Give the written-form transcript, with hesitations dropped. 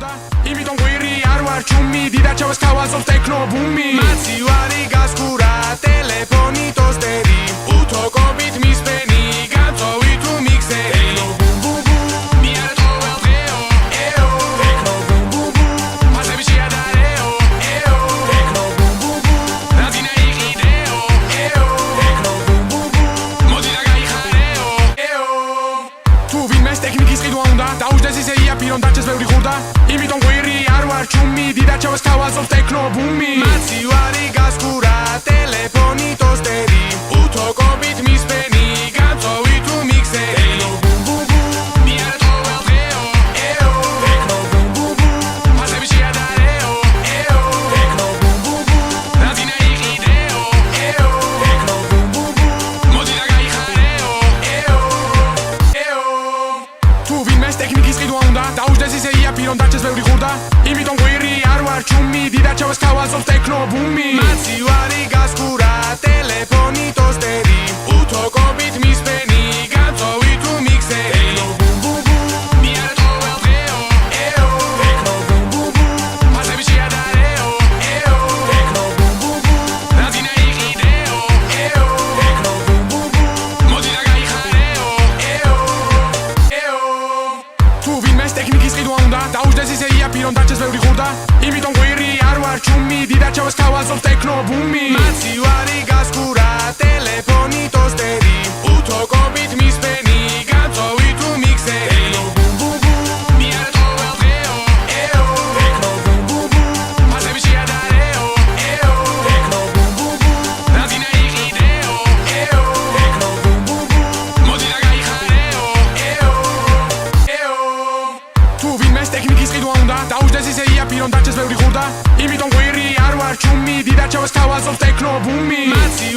ხურდა იმიტომ ღვირი არ ვარ ჩუმი დიდად ჩავასთავაზობ ტექნო ბუმი მაცი ვარი გასკურა ტელეფონი ტოსტერი უთოკობით მისვენი განწოვი თუ მიქსერი ტექნო ბუმ ბუმ ბუმ მიარეთო ველდეო ეო ტექნო ბუმ ბუმ ბუმ ფასები შეადარეო ეო ტექნო ბუმ ბუმ ბუმ რაზინა იყიდეო ეო ტექნო ბუმ ბუმ ბუმ მოდი და გაიხარეო ეო თუ ვინმეს ტექნიკის ყიდვა უნდა დაუჯდეს ისე იაფირონ დაჩეს ბევრი ხურდა იმიტომ ღვირი არ ვარ ჩუმი დიდად ჩავასთავაზობ ტექნო ბუმი მაცი ვარი გასკურა ტელეფონი ტოსტერი უთოკობით მისვენი განწოვი თუ მიქსერი ტექნო ბუმ ბუმ ბუმ მიარეთო ველდეო ეო ტექნო ბუმ ბუმ ბუმ ფასები შეადარეო ეო ტექნო ბუმ ბუმ ბუმ რაზინა იყიდეო ეო ტექნო ბუმ ბუმ ბუმ მოდი და გაიხარეო ეო ეო თუ ვინმეს ტექნიკის ყიდვა უნდა დაუჯდეს ისე იაფირონ დაჩეს ბევრი ხურდა იმიტომ ღვირი არ ვარ ჩუმი დიდად ჩავასთავაზობ ტექნო ბუმი მაცი ვარი გასკურა ტელეფონი ტოსტერი უთოკობით მისვენი განწოვი თუ მიქსერი ტექნო ბუმ ბუმ ბუმ მიარეთო ველდეო ეო ტექნო ბუმ ბუმ ბუმ ფასები შეადარეო ეო ტექნო ბუმ ბუმ ბუმ რაზინა იყიდეო ეო ტექნო ბუმ ბუმ ბუმ მოდი და გაიხარეო ეო ეო თუ ვინმეს ტექნიკის ყიდვა უნდა დაუჯდეს ისე იაფირონ დაჩეს ბევრი ხურდა იმიტომ ღვირი არ ვარ ჩუმი დიდად ჩავასთავაზობ ტექნო ბუმი მაცი ვარი გასკურა ტელეფონი ტოსტერი უთოკობით მისვენი განწოვი თუ მიქსერი ტექნო ბუმ ბუმ ბუმ მიარეთო ველდეო ეო ტექნო ბუმ ბუმ ბუმ ფასები შეადარეო ეო ტექნო ბუმ ბუმ ბუმ რაზინა იყიდეო ეო ტექნო ბუმ ბუმ ბუმ მოდი და გაიხარეო ეო ეო თუ ვინმეს ტექნიკის ყიდვა უნდა დაუჯდეს ისე იაფირონ დაჩეს ბევრი ხურდა იმიტომ ღვირი არ ვარ ჩუმი დიდად ჩავასთავაზობ ტექნო ბუმი მაცი